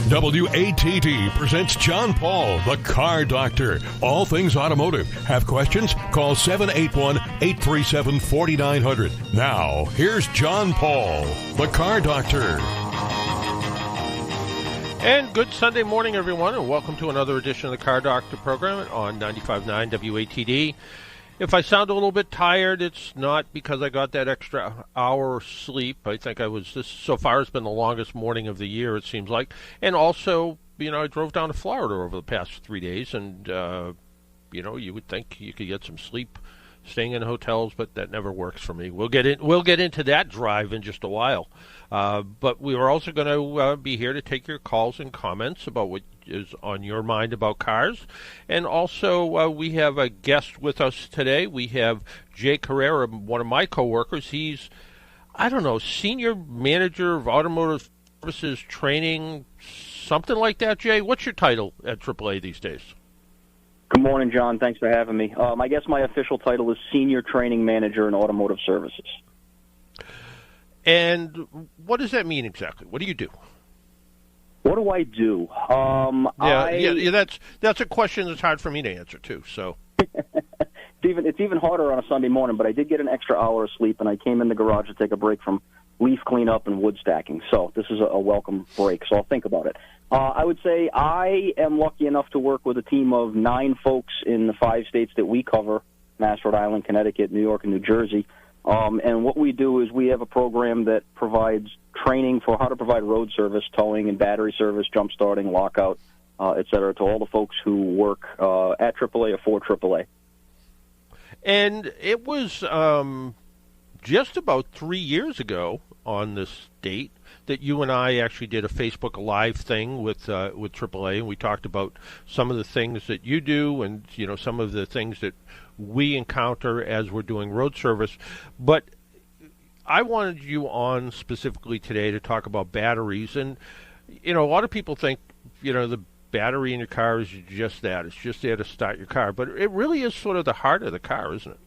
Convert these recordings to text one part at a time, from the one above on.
WATD presents John Paul, the Car Doctor. All things automotive. Have questions? Call 781-837-4900. Now, here's John Paul, the Car Doctor. And good Sunday morning, everyone, and welcome to another edition of the Car Doctor program on 95.9 WATD. If I sound a little bit tired, it's not because I got that extra hour sleep. I think this so far has been the longest morning of the year, it seems like. And also, I drove down to Florida over the past 3 days, and, you would think you could get some sleep staying in hotels, but that never works for me. We'll get into that drive in just a while. But we are also going to be here to take your calls and comments about what is on your mind about cars. And also, we have a guest with us today. We have Jay Carrara, one of my coworkers. He's, senior manager of automotive services training, something like that, Jay. What's your title at AAA these days? Good morning, John. Thanks for having me. I guess my official title is Senior Training Manager in Automotive Services. And what does that mean exactly? What do you do? What do I do? That's a question that's hard for me to answer too. So it's even harder on a Sunday morning. But I did get an extra hour of sleep, and I came in the garage to take a break from leaf cleanup and wood stacking. So this is a welcome break. So I'll think about it. I would say I am lucky enough to work with a team of 9 folks in the 5 states that we cover: Mass, Rhode Island, Connecticut, New York, and New Jersey. And what we do is we have a program that provides training for how to provide road service, towing, and battery service, jump starting, lockout, et cetera, to all the folks who work at AAA or for AAA. And it was just about 3 years ago on this date that you and I actually did a Facebook Live thing with AAA, and we talked about some of the things that you do and some of the things that we encounter as we're doing road service. But I wanted you on specifically today to talk about batteries. And, a lot of people think, the battery in your car is just that. It's just there to start your car. But it really is sort of the heart of the car, isn't it?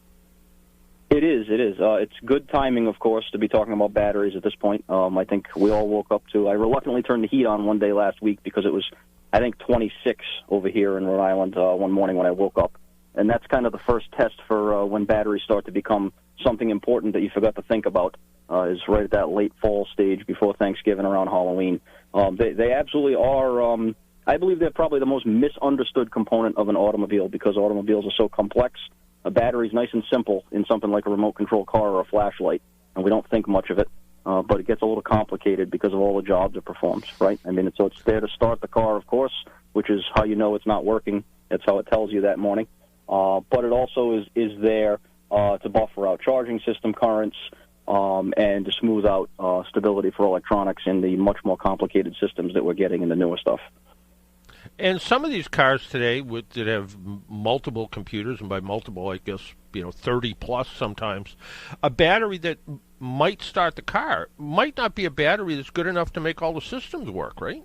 It is. It's good timing, of course, to be talking about batteries at this point. I think we all woke up to... I reluctantly turned the heat on one day last week because it was, 26 over here in Rhode Island one morning when I woke up. And that's kind of the first test for when batteries start to become something important that you forgot to think about, is right at that late fall stage before Thanksgiving around Halloween. They absolutely are... I believe they're probably the most misunderstood component of an automobile because automobiles are so complex. A battery's nice and simple in something like a remote control car or a flashlight, and we don't think much of it. But it gets a little complicated because of all the jobs it performs, right? So it's there to start the car, of course, which is how you know it's not working. That's how it tells you that morning. But it also is there to buffer out charging system currents and to smooth out stability for electronics in the much more complicated systems that we're getting in the newer stuff. And some of these cars today that have multiple computers, and by multiple, I guess, 30 plus sometimes, a battery that might start the car might not be a battery that's good enough to make all the systems work, right?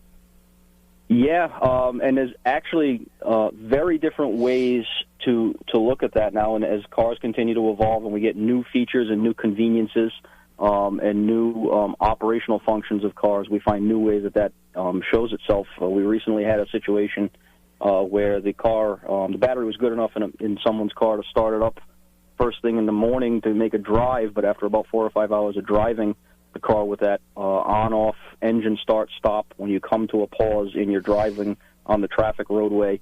Yeah, and there's actually very different ways to look at that now. And as cars continue to evolve and we get new features and new conveniences and new operational functions of cars, we find new ways that shows itself. We recently had a situation where the car, the battery was good enough in someone's car to start it up first thing in the morning to make a drive, but after about 4 or 5 hours of driving the car with that on-off engine start-stop, when you come to a pause in your driving on the traffic roadway,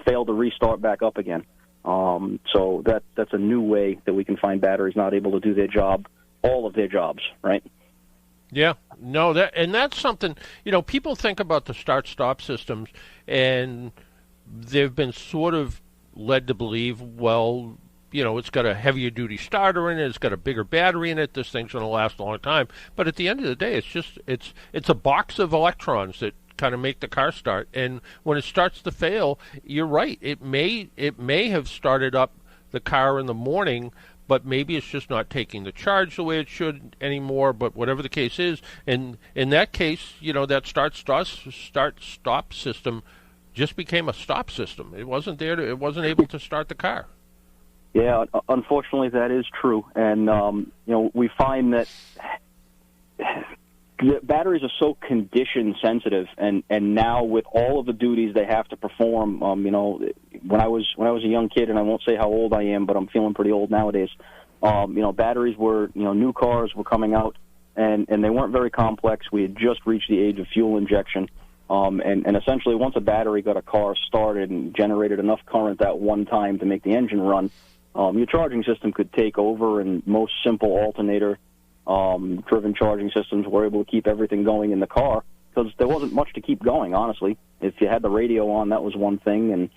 failed to restart back up again. So that's a new way that we can find batteries not able to do their job, all of their jobs, right? Yeah, no, that's something, people think about the start-stop systems, and they've been sort of led to believe, well, it's got a heavier duty starter in it, it's got a bigger battery in it, this thing's going to last a long time. But at the end of the day, it's a box of electrons that kind of make the car start. And when it starts to fail, you're right, it may have started up the car in the morning, but maybe it's just not taking the charge the way it should anymore. But whatever the case is, and in that case, that start-stop system just became a stop system. It wasn't able to start the car. Yeah, unfortunately, that is true. And we find that the batteries are so condition sensitive, and now with all of the duties they have to perform, when I was a young kid, and I won't say how old I am, but I'm feeling pretty old nowadays. Batteries were, new cars were coming out, and they weren't very complex. We had just reached the age of fuel injection, and essentially once a battery got a car started and generated enough current at one time to make the engine run, your charging system could take over, and most simple alternator driven charging systems were able to keep everything going in the car because there wasn't much to keep going, honestly. If you had the radio on, that was one thing, and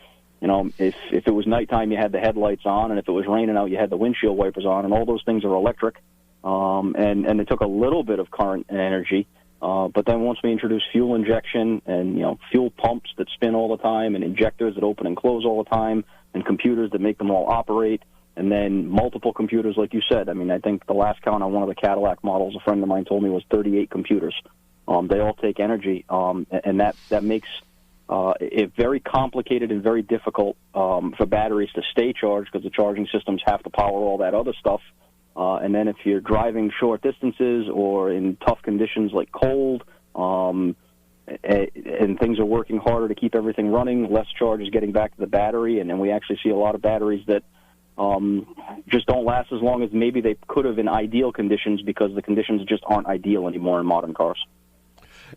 if it was nighttime, you had the headlights on, and if it was raining out, you had the windshield wipers on, and all those things are electric, and they took a little bit of current and energy, but then once we introduced fuel injection and fuel pumps that spin all the time and injectors that open and close all the time and computers that make them all operate, and then multiple computers, like you said. I mean, I think the last count on one of the Cadillac models, a friend of mine told me, was 38 computers. They all take energy, and that makes it very complicated and very difficult for batteries to stay charged because the charging systems have to power all that other stuff. And then if you're driving short distances or in tough conditions like cold, and things are working harder to keep everything running, less charge is getting back to the battery, and then we actually see a lot of batteries that just don't last as long as maybe they could have in ideal conditions because the conditions just aren't ideal anymore in modern cars.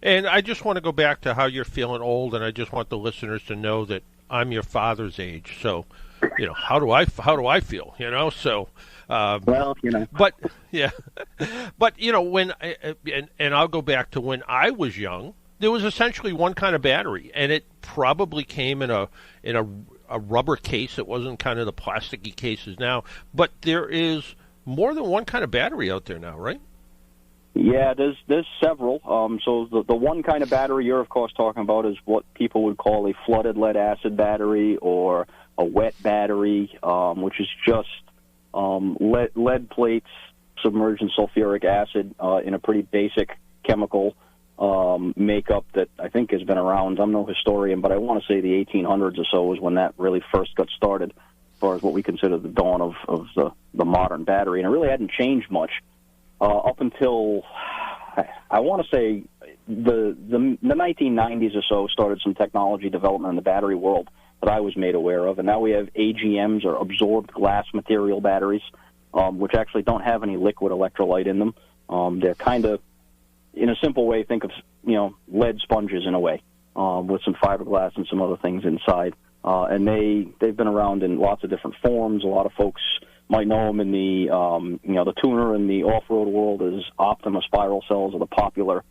And I just want to go back to how you're feeling old, and I just want the listeners to know that I'm your father's age. So, how do I feel? So. But yeah, but when and I'll go back to when I was young. There was essentially one kind of battery, and it probably came in a rubber case. It wasn't kind of the plasticky cases now, but there is more than one kind of battery out there now, right? Yeah, there's several. So the one kind of battery you're, of course, talking about is what people would call a flooded lead-acid battery or a wet battery, which is just lead plates submerged in sulfuric acid in a pretty basic chemical makeup that I think has been around. I'm no historian, but I want to say the 1800s or so was when that really first got started as far as what we consider the dawn of the modern battery. And it really hadn't changed much up until, I want to say, the 1990s or so started some technology development in the battery world that I was made aware of. And now we have AGMs, or absorbed glass material batteries, which actually don't have any liquid electrolyte in them. They're kind of, in a simple way, think of lead sponges in a way, with some fiberglass and some other things inside. And they've been around in lots of different forms. A lot of folks might know them in the tuner in the off-road world as Optima spiral cells are the popular,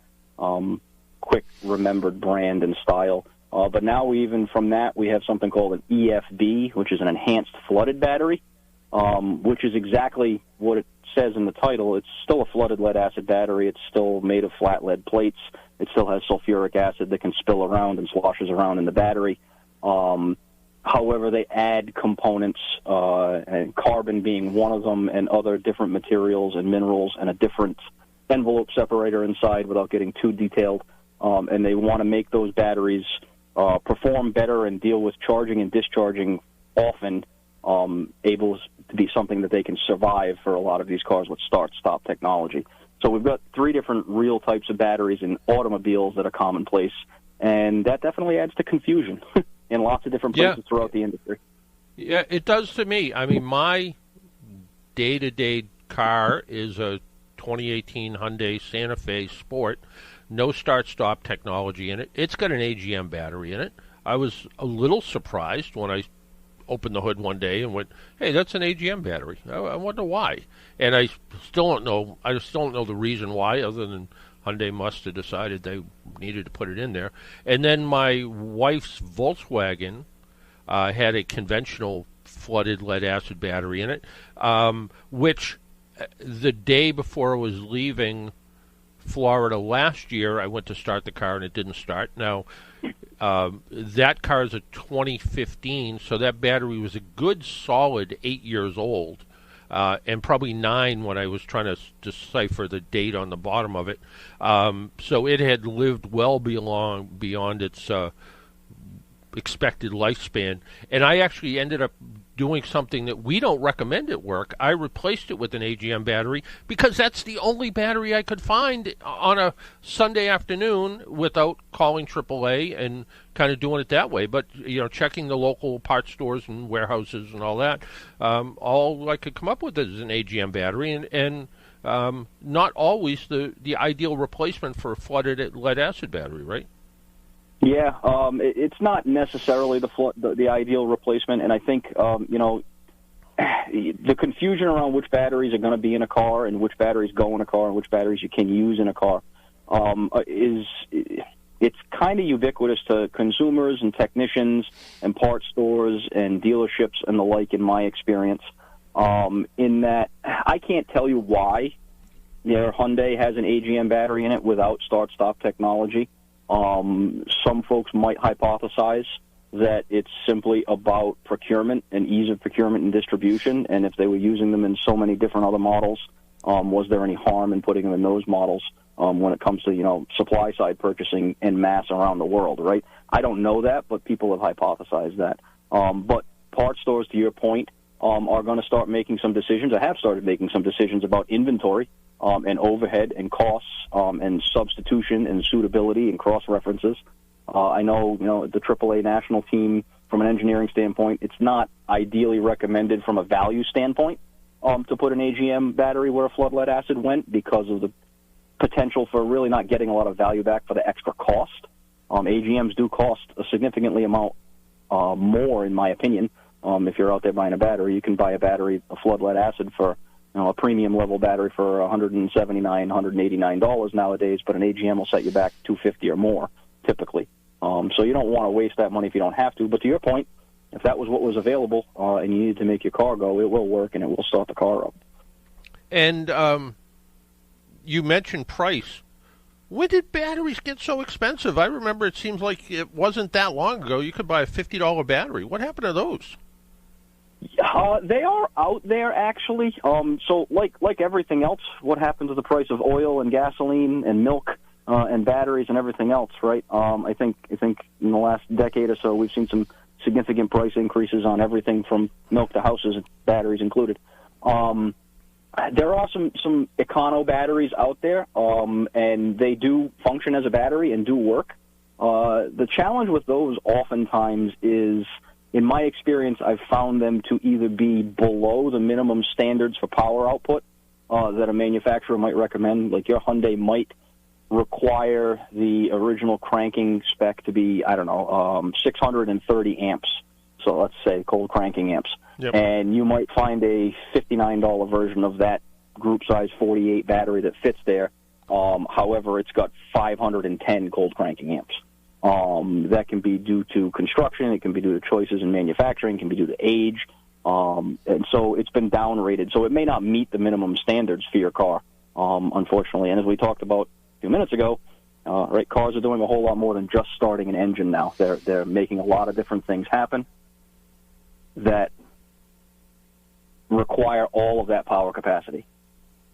quick remembered brand and style. But now even from that, we have something called an EFB, which is an enhanced flooded battery, which is exactly what it says in the title. It's still a flooded lead-acid battery. It's still made of flat lead plates. It still has sulfuric acid that can spill around and sloshes around in the battery. However, they add components, and carbon being one of them, and other different materials and minerals, and a different envelope separator inside without getting too detailed. And they want to make those batteries perform better and deal with charging and discharging often, able to be something that they can survive for a lot of these cars with start-stop technology. So we've got three different real types of batteries in automobiles that are commonplace, and that definitely adds to confusion in lots of different places throughout the industry. Yeah, it does to me. I mean, my day-to-day car is a 2018 Hyundai Santa Fe Sport, no start-stop technology in it. It's got an AGM battery in it. I was a little surprised when I opened the hood one day and went, "Hey, that's an AGM battery. I wonder why." And I still don't know. I still don't know the reason why, other than Hyundai must have decided they needed to put it in there. And then my wife's Volkswagen had a conventional flooded lead-acid battery in it, which the day before I was leaving Florida last year, I went to start the car and it didn't start. Now, that car is a 2015, so that battery was a good solid 8 years old, and probably 9 when I was trying to decipher the date on the bottom of it. So it had lived well beyond its expected lifespan. And I actually ended up doing something that we don't recommend at work. I replaced it with an AGM battery because that's the only battery I could find on a Sunday afternoon without calling AAA and kind of doing it that way. But, checking the local parts stores and warehouses and all that, all I could come up with is an AGM battery, and not always the ideal replacement for a flooded lead-acid battery, right? Yeah, it's not necessarily the ideal replacement, and I think the confusion around which batteries are going to be in a car and which batteries go in a car and which batteries you can use in a car it's kind of ubiquitous to consumers and technicians and parts stores and dealerships and the like, in my experience. In that, I can't tell you why their Hyundai has an AGM battery in it without start-stop technology. Some folks might hypothesize that it's simply about procurement and ease of procurement and distribution, and if they were using them in so many different other models, was there any harm in putting them in those models when it comes to, supply-side purchasing en masse around the world, right? I don't know that, but people have hypothesized that. But parts stores, to your point, are going to start making some decisions. I have started making some decisions about inventory and overhead and costs and substitution and suitability and cross-references. I know, the AAA national team, from an engineering standpoint, it's not ideally recommended from a value standpoint to put an AGM battery where a flood lead acid went because of the potential for really not getting a lot of value back for the extra cost. AGMs do cost a significantly amount more, in my opinion. If you're out there buying a battery, you can buy a flood lead acid for a premium level battery for $179, $189 nowadays, but an AGM will set you back $250 or more typically. So you don't want to waste that money if you don't have to. But to your point, if that was what was available and you needed to make your car go, it will work and it will start the car up. And you mentioned price. When did batteries get so expensive? I remember it seems like it wasn't that long ago you could buy a $50 battery. What happened to those? They are out there, actually. So like everything else, what happened to the price of oil and gasoline and milk and batteries and everything else, right? I think in the last decade or so we've seen some significant price increases on everything from milk to houses, batteries included. There are some econo batteries out there, and they do function as a battery and do work. The challenge with those oftentimes is, in my experience, I've found them to either be below the minimum standards for power output that a manufacturer might recommend. Like your Hyundai might require the original cranking spec to be, 630 amps. So let's say cold cranking amps. Yep. And you might find a $59 version of that group size 48 battery that fits there. However, it's got 510 cold cranking amps. That can be due to construction, it can be due to choices in manufacturing, it can be due to age, and so it's been downrated. So it may not meet the minimum standards for your car, unfortunately. And as we talked about a few minutes ago, right, cars are doing a whole lot more than just starting an engine now. They're making a lot of different things happen that require all of that power capacity.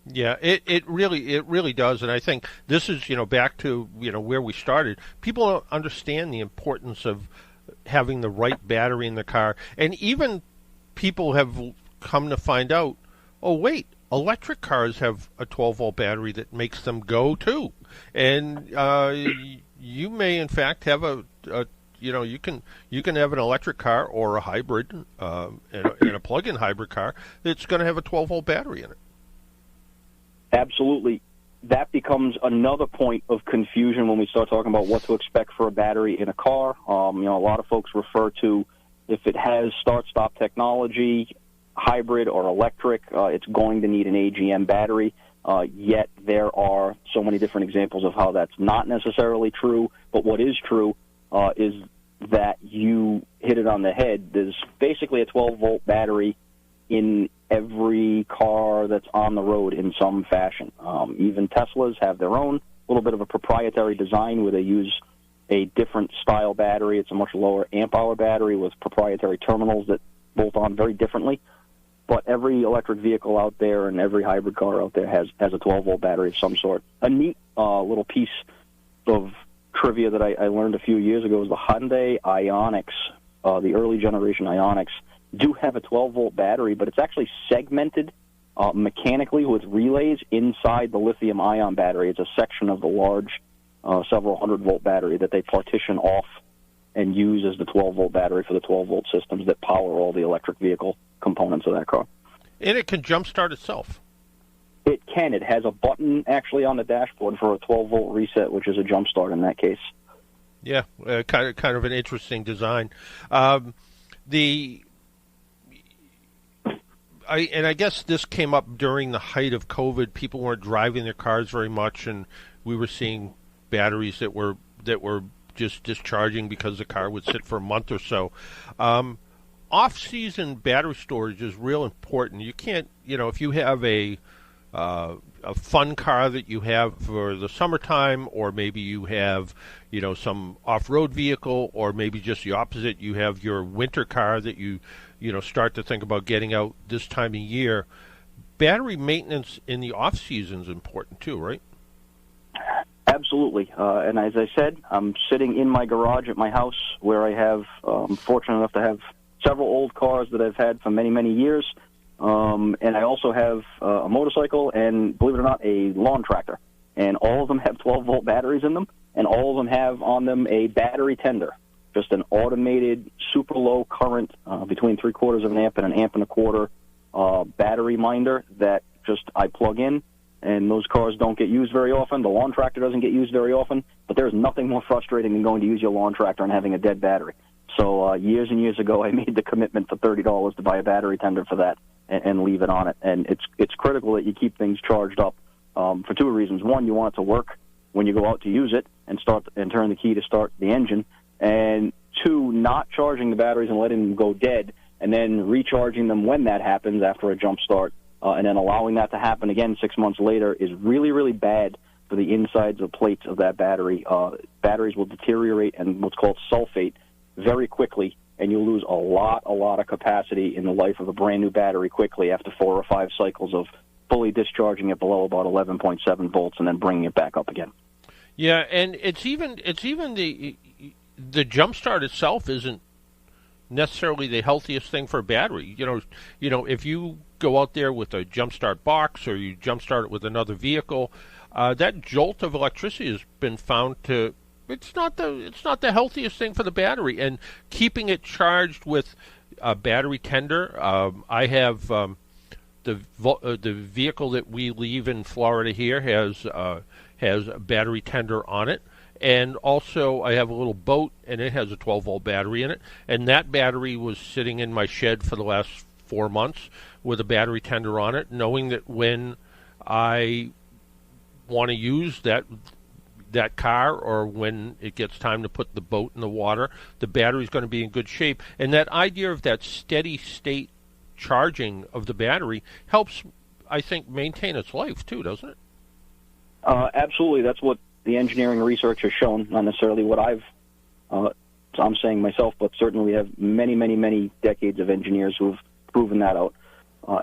Yeah, it really does, and I think this is back to where we started. People don't understand the importance of having the right battery in the car, and even people have come to find out, oh wait, electric cars have a 12-volt battery that makes them go too, and you may in fact have you can have an electric car or a hybrid and a plug-in hybrid car that's going to have a 12-volt battery in it. Absolutely. That becomes another point of confusion when we start talking about what to expect for a battery in a car. A lot of folks refer to if it has start-stop technology, hybrid or electric, it's going to need an AGM battery. Yet there are so many different examples of how that's not necessarily true. But what is true is that you hit it on the head. There's basically a 12-volt battery in every car that's on the road in some fashion. Even Teslas have their own little bit of a proprietary design where they use a different style battery. It's a much lower amp-hour battery with proprietary terminals that bolt on very differently. But every electric vehicle out there and every hybrid car out there has a 12-volt battery of some sort. A neat little piece of trivia that I learned a few years ago is the Hyundai Ioniqs, the early generation Ioniqs, do have a 12-volt battery, but it's actually segmented mechanically with relays inside the lithium-ion battery. It's a section of the large several hundred-volt battery that they partition off and use as the 12-volt battery for the 12-volt systems that power all the electric vehicle components of that car. And it can jumpstart itself. It can. It has a button actually on the dashboard for a 12-volt reset, which is a jump start in that case. Yeah, kind of an interesting design. I guess this came up during the height of COVID. People weren't driving their cars very much, and we were seeing batteries that were just discharging because the car would sit for a month or so. Off-season battery storage is real important. You can't, if you have a fun car that you have for the summertime, or maybe you have, some off-road vehicle, or maybe just the opposite, you have your winter car that you start to think about getting out this time of year. Battery maintenance in the off-season is important too, right? Absolutely. And as I said, I'm sitting in my garage at my house where I have, I'm fortunate enough to have several old cars that I've had for many, many years. And I also have a motorcycle and, believe it or not, a lawn tractor. And all of them have 12-volt batteries in them, and all of them have on them a battery tender, just an automated, super low current, between 3/4 of an amp and an amp and a quarter battery minder that just I plug in, and those cars don't get used very often. The lawn tractor doesn't get used very often, but there's nothing more frustrating than going to use your lawn tractor and having a dead battery. So years and years ago, I made the commitment for $30 to buy a battery tender for that and leave it on it. And it's critical that you keep things charged up for two reasons. One, you want it to work when you go out to use it and turn the key to start the engine. And two, not charging the batteries and letting them go dead and then recharging them when that happens after a jump start and then allowing that to happen again 6 months later is really, really bad for the insides of plates of that battery. Batteries will deteriorate and what's called sulfate very quickly, and you'll lose a lot of capacity in the life of a brand new battery quickly after 4 or 5 cycles of fully discharging it below about 11.7 volts and then bringing it back up again. Yeah, and it's even the jump start itself isn't necessarily the healthiest thing for a battery. If you go out there with a jump start box or you jump start it with another vehicle, that jolt of electricity has been found to it's not the healthiest thing for the battery. And keeping it charged with a battery tender, I have the vehicle that we leave in Florida here has a battery tender on it. And also, I have a little boat, and it has a 12-volt battery in it. And that battery was sitting in my shed for the last 4 months with a battery tender on it, knowing that when I want to use that car or when it gets time to put the boat in the water, the battery's going to be in good shape. And that idea of that steady state charging of the battery helps, I think, maintain its life, too, doesn't it? Absolutely. That's what the engineering research has shown, not necessarily what I'm saying myself, but certainly we have many, many, many decades of engineers who have proven that out.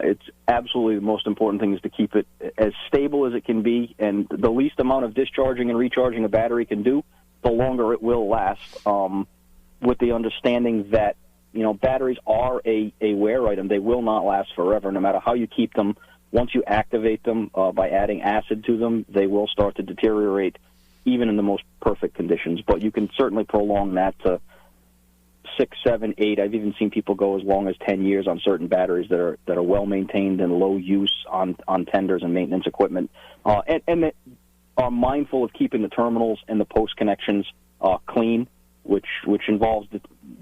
It's absolutely the most important thing is to keep it as stable as it can be, and the least amount of discharging and recharging a battery can do, the longer it will last, with the understanding that, batteries are a wear item. They will not last forever, no matter how you keep them. Once you activate them by adding acid to them, they will start to deteriorate even in the most perfect conditions. But you can certainly prolong that to 6, 7, 8. I've even seen people go as long as 10 years on certain batteries that are well maintained and low use on tenders and maintenance equipment, and that are mindful of keeping the terminals and the post connections clean, which involves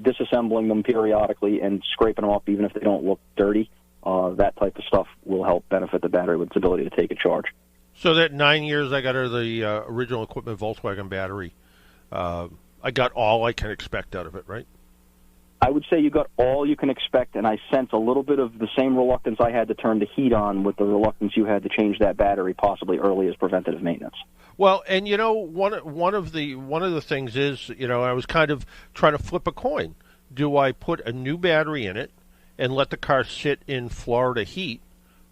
disassembling them periodically and scraping them up even if they don't look dirty. That type of stuff will help benefit the battery with its ability to take a charge. So that 9 years I got out of the original equipment Volkswagen battery, I got all I can expect out of it, right? I would say you got all you can expect, and I sense a little bit of the same reluctance I had to turn the heat on with the reluctance you had to change that battery possibly early as preventative maintenance. Well, and one of the things is, I was kind of trying to flip a coin. Do I put a new battery in it and let the car sit in Florida heat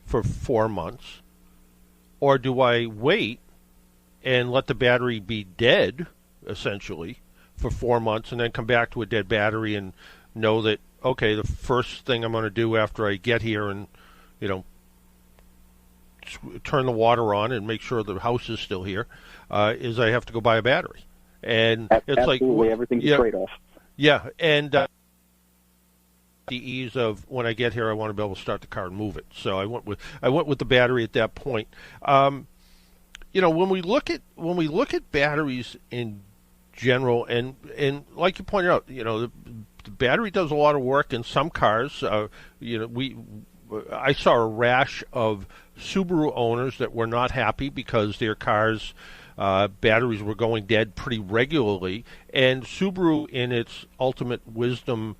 for 4 months, or do I wait and let the battery be dead essentially, for 4 months, and then come back to a dead battery and know that, okay, the first thing I'm going to do after I get here and, turn the water on and make sure the house is still here, is I have to go buy a battery. And it's absolutely, everything's a trade-off. Yeah, and the ease of when I get here, I want to be able to start the car and move it. So I went with the battery at that point. When we look at batteries in general, and like you pointed out, the battery does a lot of work in some cars. I saw a rash of Subaru owners that were not happy because their cars' batteries were going dead pretty regularly, and Subaru, in its ultimate wisdom,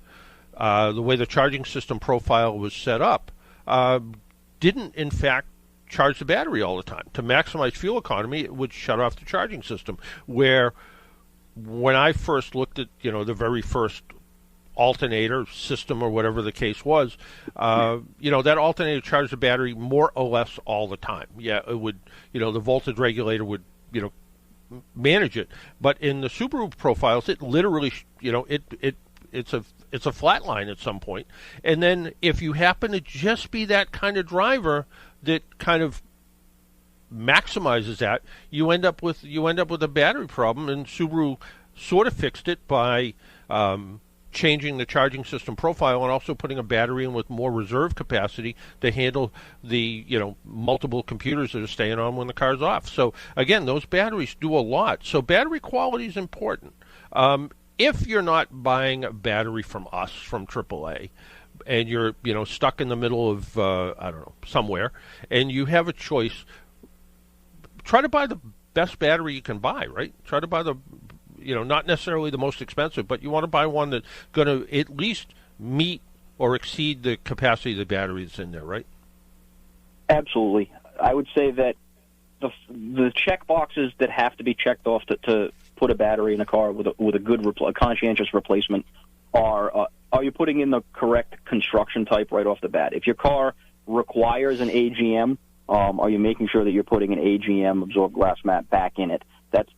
the way the charging system profile was set up, didn't in fact charge the battery all the time. To maximize fuel economy, it would shut off the charging system. Where when I first looked at the very first alternator system or whatever the case was, that alternator charged the battery more or less all the time. Yeah, it would, the voltage regulator would, manage it. But in the Subaru profiles, it literally, it's a flat line at some point. And then if you happen to just be that kind of driver that kind of maximizes that, you end up with a battery problem. And Subaru sort of fixed it by changing the charging system profile and also putting a battery in with more reserve capacity to handle the multiple computers that are staying on when the car's off. So again, those batteries do a lot. So battery quality is important. If you're not buying a battery from us, from AAA, and you're stuck in the middle of somewhere, and you have a choice, try to buy the best battery you can buy. Right? Try to buy the not necessarily the most expensive, but you want to buy one that's going to at least meet or exceed the capacity of the battery that's in there, right? Absolutely. I would say that the check boxes that have to be checked off to put a battery in a car with a good conscientious replacement are you putting in the correct construction type right off the bat? If your car requires an AGM, are you making sure that you're putting an AGM absorbed glass mat back in it?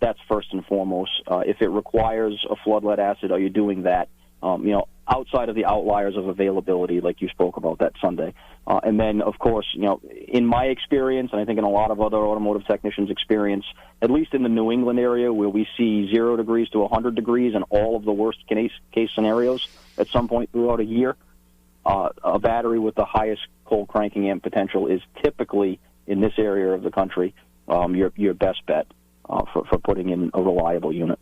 That's first and foremost. If it requires a flood lead acid, are you doing that? Outside of the outliers of availability, like you spoke about that Sunday. And then, of course, in my experience, and I think in a lot of other automotive technicians' experience, at least in the New England area where we see 0 degrees to 100 degrees and all of the worst case scenarios at some point throughout a year, a battery with the highest cold cranking amp potential is typically, in this area of the country, your best bet. For putting in a reliable unit.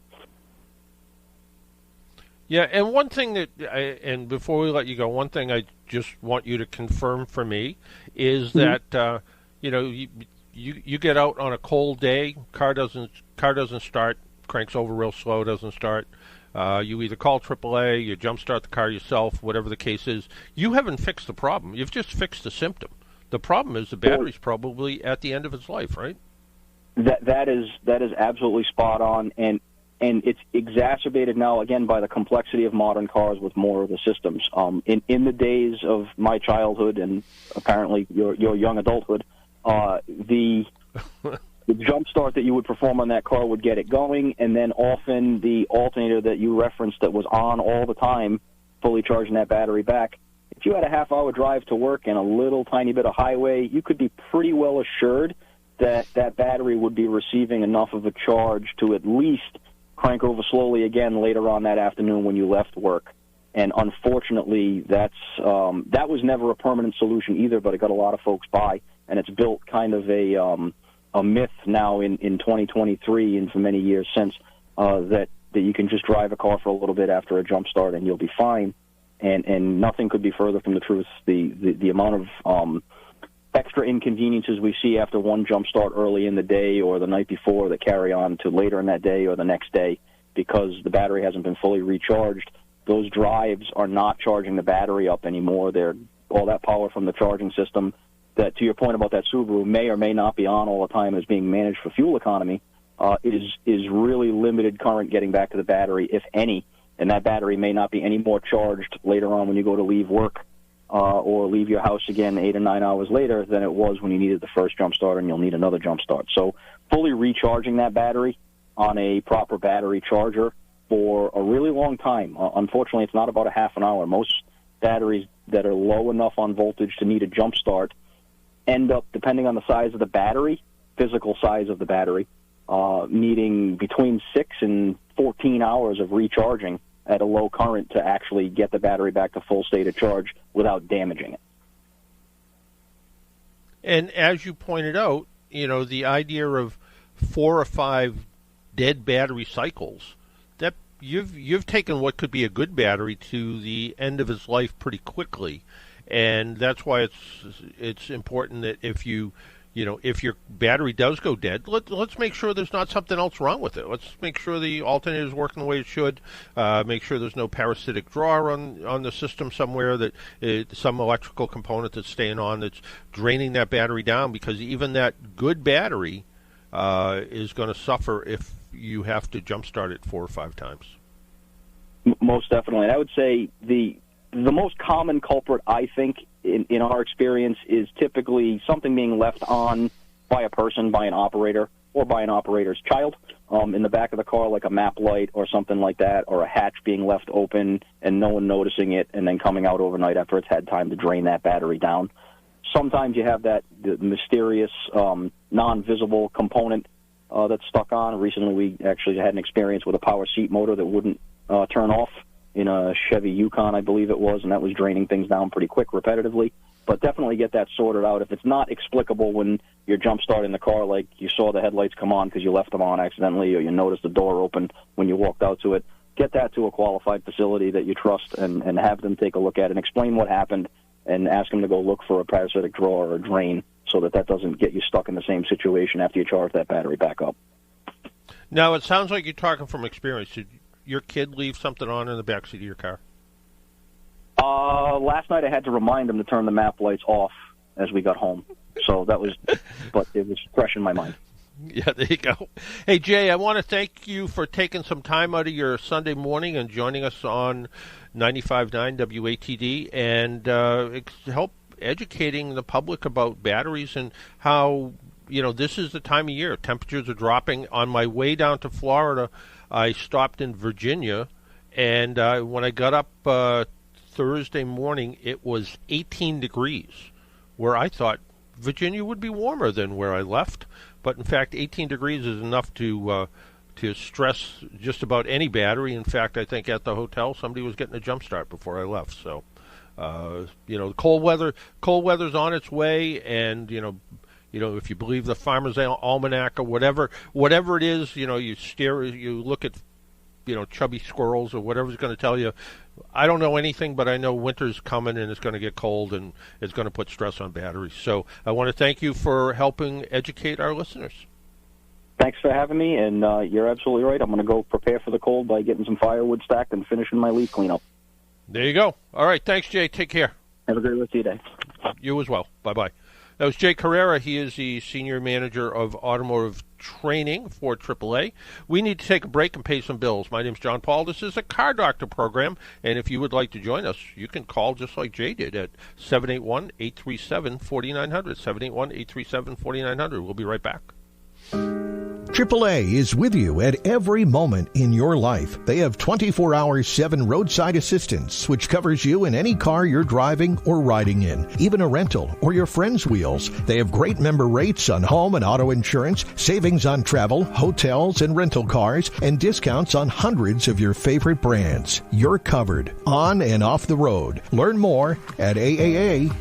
Yeah, and one thing and before we let you go, one thing I just want you to confirm for me is that you get out on a cold day, car doesn't start, cranks over real slow, doesn't start. You either call AAA, you jump start the car yourself, whatever the case is. You haven't fixed the problem. You've just fixed the symptom. The problem is the battery's probably at the end of its life, right? That is absolutely spot on, and it's exacerbated now again by the complexity of modern cars with more of the systems. In the days of my childhood and apparently your young adulthood, the jump start that you would perform on that car would get it going, and then often the alternator that you referenced that was on all the time, fully charging that battery back. If you had a half-hour drive to work and a little tiny bit of highway, you could be pretty well assured that battery would be receiving enough of a charge to at least crank over slowly again later on that afternoon when you left work. And unfortunately, that was never a permanent solution either, but it got a lot of folks by, and it's built kind of a myth now in 2023 and for many years since that you can just drive a car for a little bit after a jump start and you'll be fine. And nothing could be further from the truth. The amount of extra inconveniences we see after one jump start early in the day or the night before that carry on to later in that day or the next day because the battery hasn't been fully recharged. Those drives are not charging the battery up anymore. They're all that power from the charging system that, to your point about that Subaru, may or may not be on all the time as being managed for fuel economy, is really limited current getting back to the battery, if any, and that battery may not be any more charged later on when you go to leave work or leave your house again 8 or 9 hours later than it was when you needed the first jump start, and you'll need another jump start. So fully recharging that battery on a proper battery charger for a really long time. Unfortunately, it's not about a half an hour. Most batteries that are low enough on voltage to need a jump start end up, depending on the size of the battery, physical size of the battery, needing between 6 and 14 hours of recharging at a low current to actually get the battery back to full state of charge without damaging it. And as you pointed out, the idea of 4 or 5 dead battery cycles, that you've taken what could be a good battery to the end of its life pretty quickly. And that's why it's important that if your battery does go dead, let's make sure there's not something else wrong with it. Let's make sure the alternator is working the way it should. Make sure there's no parasitic draw on the system somewhere, that some electrical component that's staying on that's draining that battery down, because even that good battery is going to suffer if you have to jumpstart it 4 or 5 times. Most definitely. And I would say the most common culprit, I think, in our experience, is typically something being left on by a person, by an operator, or by an operator's child in the back of the car, like a map light or something like that, or a hatch being left open and no one noticing it and then coming out overnight after it's had time to drain that battery down. Sometimes you have the mysterious non-visible component that's stuck on. Recently we actually had an experience with a power seat motor that wouldn't turn off in a Chevy Yukon, I believe it was, and that was draining things down pretty quick repetitively. But definitely get that sorted out. If it's not explicable when you're jump-starting the car, like you saw the headlights come on because you left them on accidentally, or you noticed the door open when you walked out to it, get that to a qualified facility that you trust and have them take a look at it and explain what happened, and ask them to go look for a parasitic draw or a drain so that doesn't get you stuck in the same situation after you charge that battery back up. Now, it sounds like you're talking from experience. Did your kid leave something on in the backseat of your car? Last night I had to remind him to turn the map lights off as we got home. So that was, but it was fresh in my mind. Yeah, there you go. Hey, Jay, I want to thank you for taking some time out of your Sunday morning and joining us on 95.9 WATD and help educating the public about batteries and how, this is the time of year. Temperatures are dropping. On my way down to Florida, I stopped in Virginia, and when I got up Thursday morning, it was 18 degrees, where I thought Virginia would be warmer than where I left. But in fact, 18 degrees is enough to stress just about any battery. In fact, I think at the hotel somebody was getting a jump start before I left. So, cold weather's on its way, and if you believe the Farmer's Almanac or whatever it is, you look at chubby squirrels or whatever's going to tell you. I don't know anything, but I know winter's coming and it's going to get cold and it's going to put stress on batteries. So I want to thank you for helping educate our listeners. Thanks for having me, and you're absolutely right. I'm going to go prepare for the cold by getting some firewood stacked and finishing my leaf cleanup. There you go. All right. Thanks, Jay. Take care. Have a great rest of your day. You as well. Bye-bye. That was Jay Carrara. He is the Senior Manager of Automotive Training for AAA. We need to take a break and pay some bills. My name's John Paul. This is a Car Doctor program, and if you would like to join us, you can call just like Jay did at 781-837-4900, 781-837-4900. We'll be right back. AAA is with you at every moment in your life. They have 24-hour-7 roadside assistance, which covers you in any car you're driving or riding in, even a rental or your friend's wheels. They have great member rates on home and auto insurance, savings on travel, hotels, and rental cars, and discounts on hundreds of your favorite brands. You're covered on and off the road. Learn more at aaa.com/join.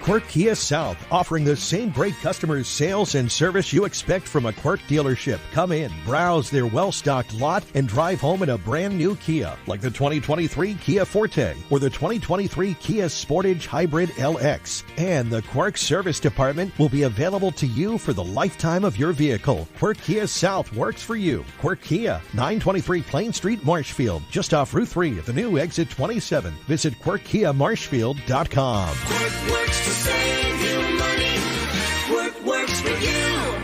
Quirk Kia South, offering the same great customer sales and service you expect from a Quirk dealership. Come in, browse their well-stocked lot, and drive home in a brand new Kia, like the 2023 Kia Forte or the 2023 Kia Sportage Hybrid LX. And the Quirk Service Department will be available to you for the lifetime of your vehicle. Quirk Kia South works for you. Quirk Kia, 923 Plain Street, Marshfield, just off Route 3 at the new exit 27. Visit QuirkKiaMarshfield.com. Quirk works to save you money. Quirk works for you.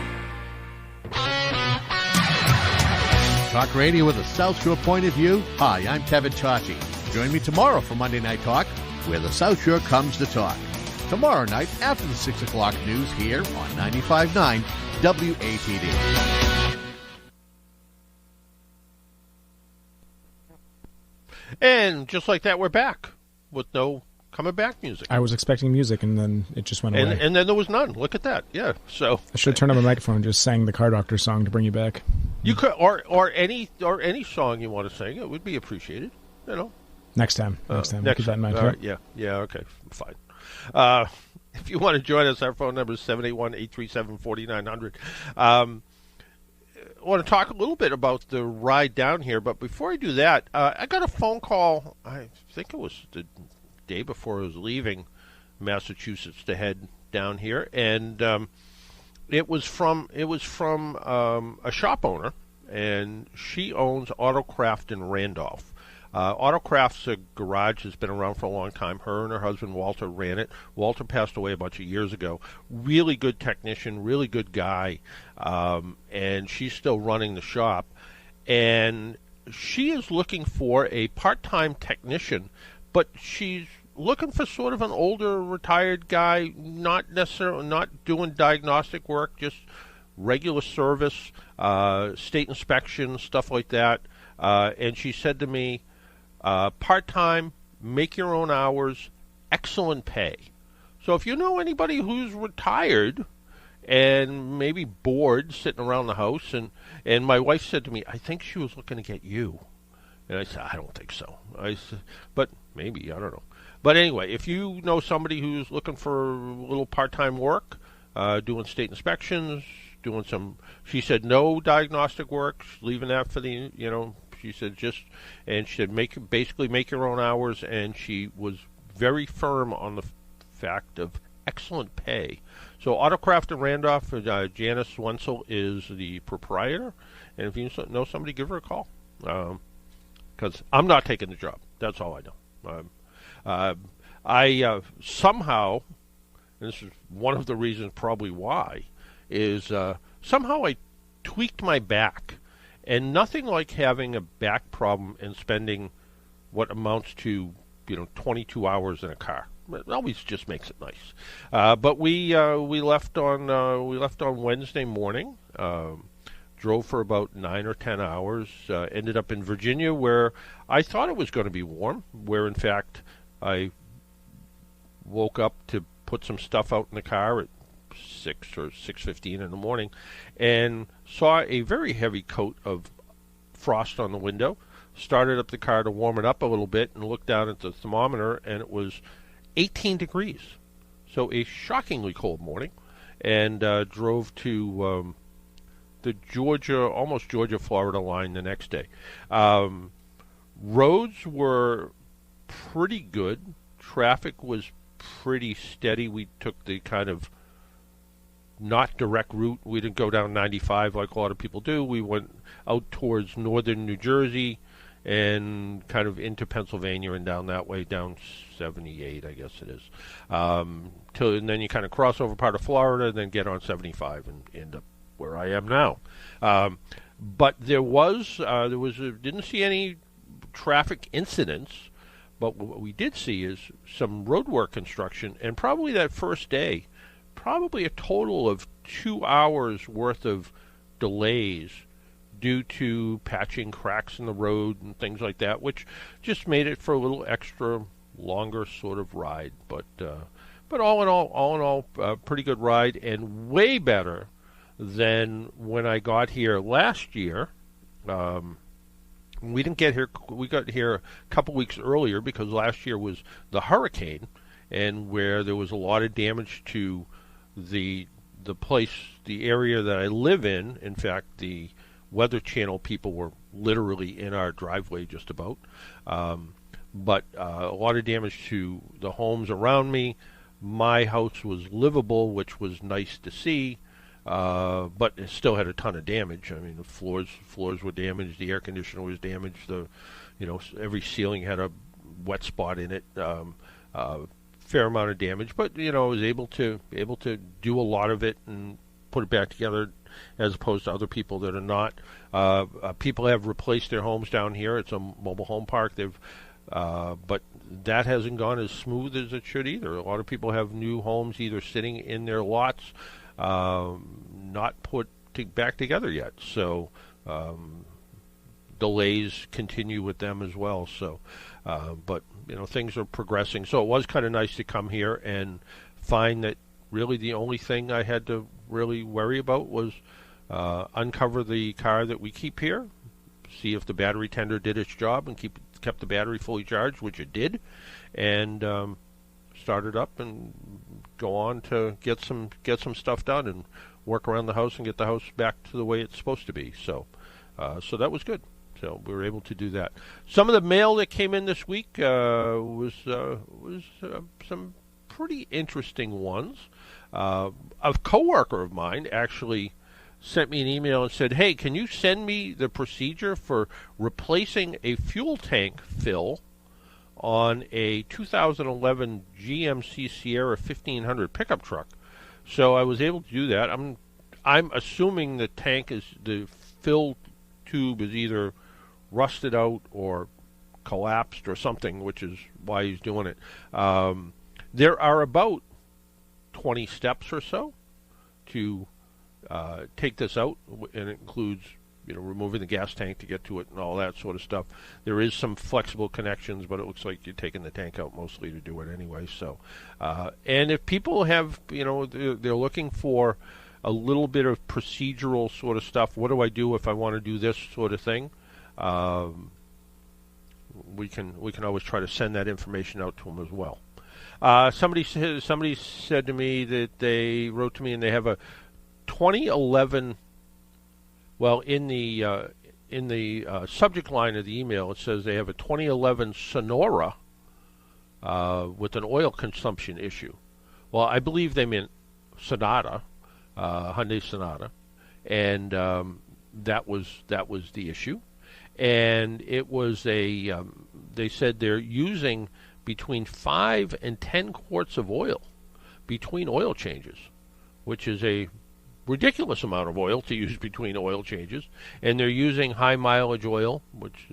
Talk radio with a South Shore point of view. Hi, I'm Kevin Tocci. Join me tomorrow for Monday Night Talk, where the South Shore comes to talk. tomorrow night after the 6 o'clock news here on 95.9 WATD. And just like that, we're back with no coming back music. I was expecting music, and then it just went away. And then there was none. Look at that. Yeah. So I should have turned on my microphone and just sang the Car Doctor song to bring you back. you could, or any song you want to sing, it would be appreciated. Next time. Next time. Next Keep that in mind. All right, yeah. Okay. Fine. If you want to join us, our phone number is 781-837-4900. I want to talk a little bit about the ride down here, but before I do that, I got a phone call. I think it was the day before I was leaving Massachusetts to head down here, and it was from a shop owner, and she owns Autocraft in Randolph. Autocraft's a garage that's been around for a long time. Her and her husband Walter ran it. Walter passed away a bunch of years ago. Really good technician, really good guy, and she's still running the shop. And she is looking for a part-time technician, but she's looking for sort of an older, retired guy, not doing diagnostic work, just regular service, state inspection, stuff like that. And she said to me, part-time, make your own hours, excellent pay. So if you know anybody who's retired and maybe bored sitting around the house, and my wife said to me, I think she was looking to get you. And I said, I don't think so. I said, but maybe, I don't know. But anyway, if you know somebody who's looking for a little part-time work, doing state inspections, doing some, she said no diagnostic work, leaving that for the, she said she said basically make your own hours, and she was very firm on the fact of excellent pay. So Autocraft in Randolph, Janice Wenzel is the proprietor, and if you know somebody, give her a call, because I'm not taking the job. That's all I know. I somehow, and this is one of the reasons probably why, is somehow I tweaked my back. And nothing like having a back problem and spending what amounts to 22 hours in a car. It always just makes it nice. But we left on Wednesday morning. Drove for about 9 or 10 hours. Ended up in Virginia, where I thought it was going to be warm. Where in fact I woke up to put some stuff out in the car at 6 or 6:15 in the morning, and saw a very heavy coat of frost on the window. Started up the car to warm it up a little bit, and looked down at the thermometer, and it was 18 degrees. So a shockingly cold morning, and drove to the almost Georgia-Florida line the next day. Roads were pretty good. Traffic was pretty steady. We took the kind of not direct route. We didn't go down 95 like a lot of people do. We went out towards northern New Jersey and kind of into Pennsylvania and down that way, down 78, I guess it is. And then you kind of cross over part of Florida and then get on 75 and end up where I am now. But didn't see any traffic incidents, but what we did see is some roadwork construction, and probably that first day, probably a total of 2 hours worth of delays due to patching cracks in the road and things like that, which just made it for a little extra longer sort of ride. But all in all, pretty good ride, and way better than when I got here last year. We didn't get here. We got here a couple weeks earlier because last year was the hurricane, and where there was a lot of damage to the area that I live in. In fact, the Weather Channel people were literally in our driveway just about. But a lot of damage to the homes around me. My house was livable, which was nice to see, but it still had a ton of damage. I mean, the floors were damaged, the air conditioner was damaged, every ceiling had a wet spot in it. Fair amount of damage, but I was able to do a lot of it and put it back together, as opposed to other people that are not. People have replaced their homes down here. It's a mobile home park. They've But that hasn't gone as smooth as it should either. A lot of people have new homes either sitting in their lots, not put back together yet. So delays continue with them as well. So, but things are progressing. So it was kind of nice to come here and find that really the only thing I had to really worry about was uncover the car that we keep here, see if the battery tender did its job and kept the battery fully charged, which it did, and start it up and go on to get some stuff done and work around the house and get the house back to the way it's supposed to be. So that was good. So we were able to do that. Some of the mail that came in this week was some pretty interesting ones. A coworker of mine actually sent me an email and said, "Hey, can you send me the procedure for replacing a fuel tank fill on a 2011 GMC Sierra 1500 pickup truck?" So I was able to do that. I'm assuming the fill tube is either rusted out or collapsed or something, which is why he's doing it. There are about 20 steps or so to take this out, and it includes removing the gas tank to get to it and all that sort of stuff. There is some flexible connections, but it looks like you're taking the tank out mostly to do it anyway. So, and if people have, they're looking for a little bit of procedural sort of stuff. What do I do if I want to do this sort of thing? We can always try to send that information out to them as well. Somebody said to me that they wrote to me and they have a 2011. Well, in the subject line of the email, it says they have a 2011 Sonora with an oil consumption issue. Well, I believe they meant Sonata, Hyundai Sonata, and that was the issue. And it was they said they're using between 5 and 10 quarts of oil between oil changes, which is a ridiculous amount of oil to use between oil changes. And they're using high mileage oil, which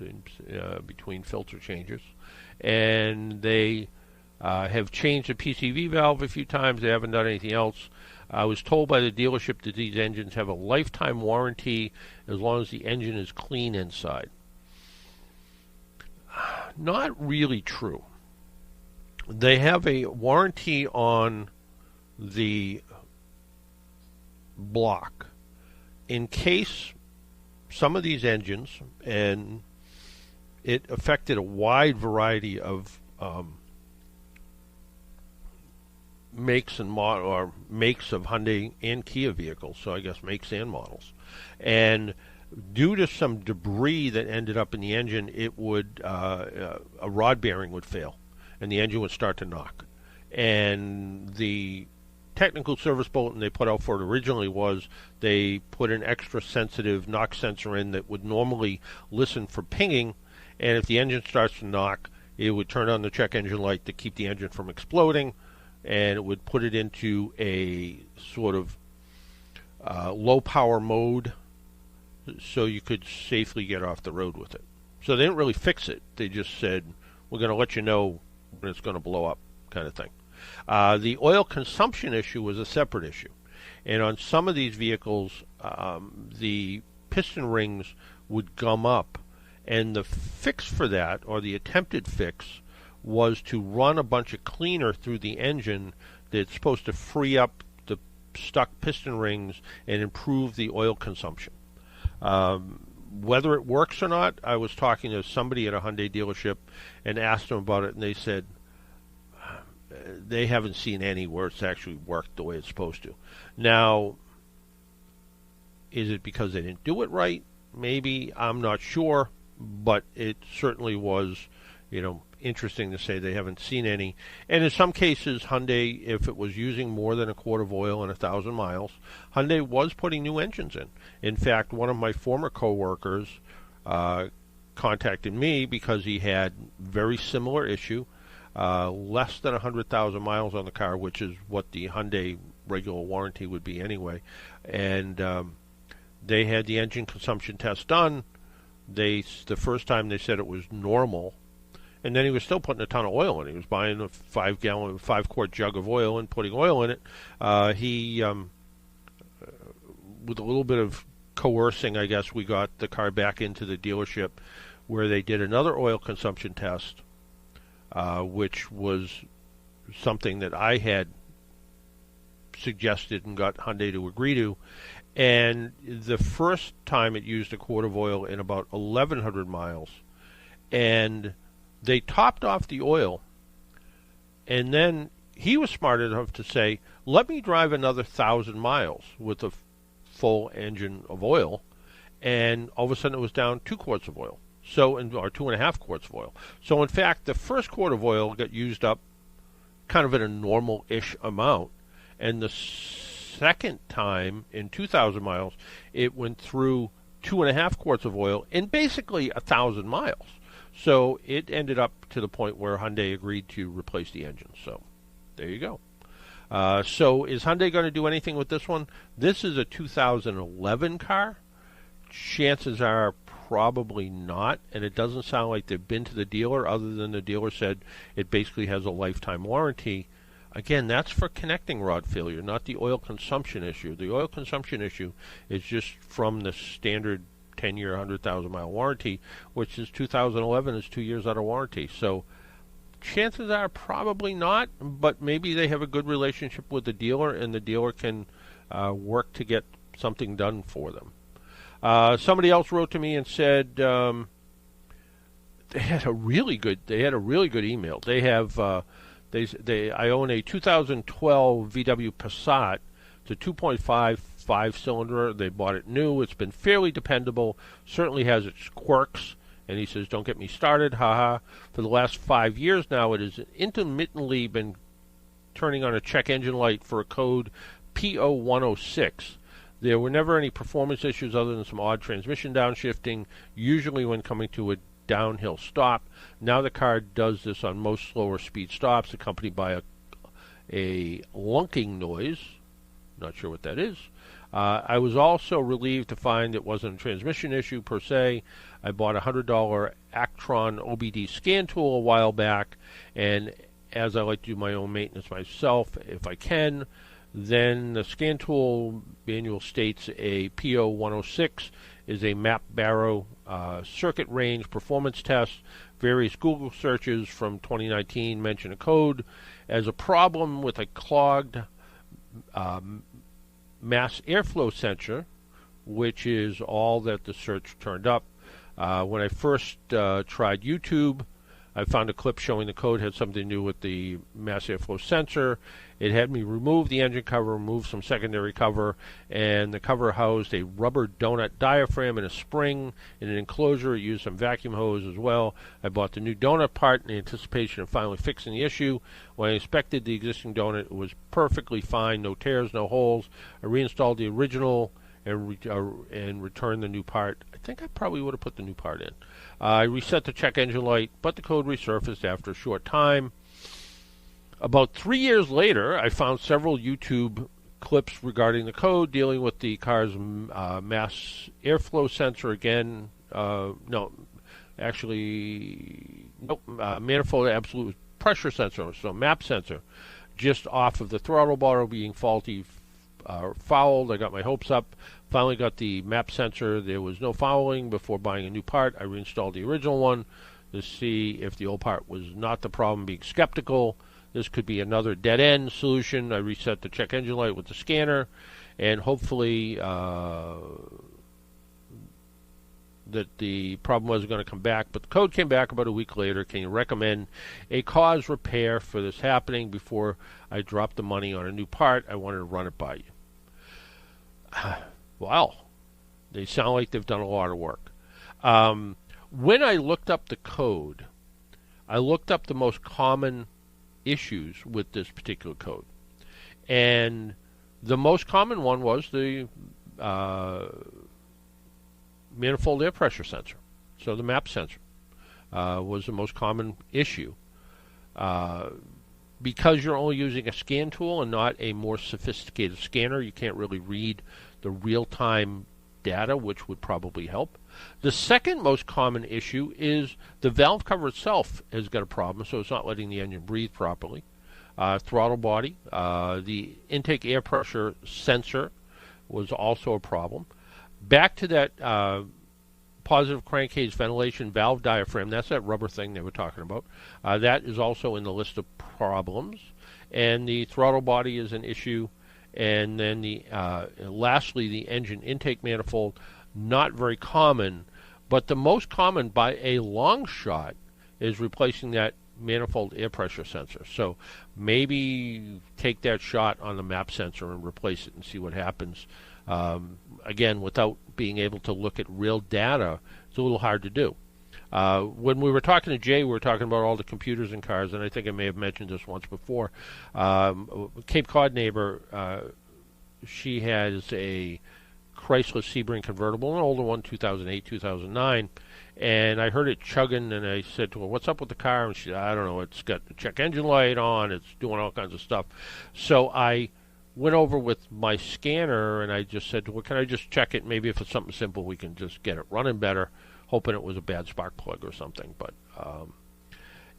between filter changes. And they have changed the PCV valve a few times. They haven't done anything else. I was told by the dealership that these engines have a lifetime warranty as long as the engine is clean inside. Not really true. They have a warranty on the block in case some of these engines, and it affected a wide variety of makes and makes of Hyundai and Kia vehicles, so I guess makes and models. And due to some debris that ended up in the engine, it would a rod bearing would fail, and the engine would start to knock. And the technical service bulletin they put out for it originally was they put an extra sensitive knock sensor in that would normally listen for pinging, and if the engine starts to knock, it would turn on the check engine light to keep the engine from exploding, and it would put it into a sort of low power mode so you could safely get off the road with it. So they didn't really fix it. They just said, we're going to let you know when it's going to blow up, kind of thing. The oil consumption issue was a separate issue. And on some of these vehicles, the piston rings would gum up. And the fix for that, or the attempted fix, was to run a bunch of cleaner through the engine that's supposed to free up the stuck piston rings and improve the oil consumption. Whether it works or not, I was talking to somebody at a Hyundai dealership and asked them about it, and they said they haven't seen any where it's actually worked the way it's supposed to. Now, is it because they didn't do it right? Maybe, I'm not sure, but it certainly was, interesting to say they haven't seen any. And in some cases, Hyundai, if it was using more than a quart of oil in 1,000 miles, Hyundai was putting new engines in. In fact, one of my former coworkers contacted me because he had very similar issue, less than 100,000 miles on the car, which is what the Hyundai regular warranty would be anyway. And they had the engine consumption test done. The first time they said it was normal, And then he was still putting a ton of oil in. He was buying a 5-quart jug of oil and putting oil in it. He with a little bit of coercing, I guess, we got the car back into the dealership where they did another oil consumption test, which was something that I had suggested and got Hyundai to agree to. And the first time it used a quart of oil in about 1,100 miles. And they topped off the oil. And then he was smart enough to say, let me drive another 1,000 miles with a full engine of oil. And all of a sudden it was down 2 quarts of oil. Or 2.5 quarts of oil. So in fact, the first quart of oil got used up kind of at a normal-ish amount. And the second time, in 2,000 miles, it went through 2.5 quarts of oil in basically 1,000 miles. So it ended up to the point where Hyundai agreed to replace the engine. So there you go. So is Hyundai going to do anything with this one? This is a 2011 car. Chances are probably not, and it doesn't sound like they've been to the dealer other than the dealer said it basically has a lifetime warranty. Again, that's for connecting rod failure, not the oil consumption issue. The oil consumption issue is just from the standard 10-year, 100,000-mile warranty, which is 2011 is 2 years out of warranty. So chances are probably not, but maybe they have a good relationship with the dealer, and the dealer can work to get something done for them. Somebody else wrote to me and said they had a really good email. They have I own a 2012 VW Passat. It's a 2.5 5-cylinder. They bought it new. It's been fairly dependable. Certainly has its quirks. And he says, don't get me started, haha. For the last 5 years now, it has intermittently been turning on a check engine light for a code P0106. There were never any performance issues other than some odd transmission downshifting, usually when coming to a downhill stop. Now the car does this on most slower speed stops, accompanied by a lunking noise. Not sure what that is. I was also relieved to find it wasn't a transmission issue per se. I bought a $100 Actron OBD scan tool a while back, and as I like to do my own maintenance myself, if I can, then the scan tool manual states a P0106 is a map barrow circuit range performance test. Various Google searches from 2019 mention a code as a problem with a clogged mass airflow sensor, which is all that the search turned up. When I first tried YouTube, I found a clip showing the code had something to do with the mass airflow sensor. It had me remove the engine cover, remove some secondary cover, and the cover housed a rubber donut diaphragm and a spring in an enclosure. It used some vacuum hose as well. I bought the new donut part in anticipation of finally fixing the issue. When I inspected the existing donut, it was perfectly fine, no tears, no holes. I reinstalled the original and returned the new part. I think I probably would have put the new part in. I reset the check engine light, but the code resurfaced after a short time. About 3 years later, I found several YouTube clips regarding the code dealing with the car's mass airflow sensor again. Manifold absolute pressure sensor, so MAP sensor, just off of the throttle bar being faulty, fouled. I got my hopes up. Finally got the MAP sensor. There was no fouling before buying a new part. I reinstalled the original one to see if the old part was not the problem, being skeptical. This could be another dead-end solution. I reset the check engine light with the scanner, and hopefully that the problem wasn't going to come back. But the code came back about a week later. Can you recommend a cause repair for this happening before I drop the money on a new part? I wanted to run it by you. Wow. They sound like they've done a lot of work. When I looked up the code, I looked up the most common issues with this particular code. And the most common one was the manifold air pressure sensor. So the MAP sensor was the most common issue. Because you're only using a scan tool and not a more sophisticated scanner, you can't really read the real-time data, which would probably help. The second most common issue is the valve cover itself has got a problem, so it's not letting the engine breathe properly. Throttle body, the intake air pressure sensor was also a problem. Back to that positive crankcase ventilation valve diaphragm, that's that rubber thing they were talking about. That is also in the list of problems. And the throttle body is an issue. And then lastly, the engine intake manifold, not very common, but the most common by a long shot is replacing that manifold air pressure sensor. So maybe take that shot on the map sensor and replace it and see what happens. Again, without being able to look at real data, it's a little hard to do. When we were talking to Jay, we were talking about all the computers in cars, and I think I may have mentioned this once before. Cape Cod neighbor, she has a Chrysler Sebring convertible, an older one, 2008, 2009, and I heard it chugging, and I said to her, "What's up with the car?" And she said, "I don't know, it's got the check engine light on, it's doing all kinds of stuff." So I went over with my scanner, and I just said to her, "Can I just check it? Maybe if it's something simple, we can just get it running better," hoping it was a bad spark plug or something. But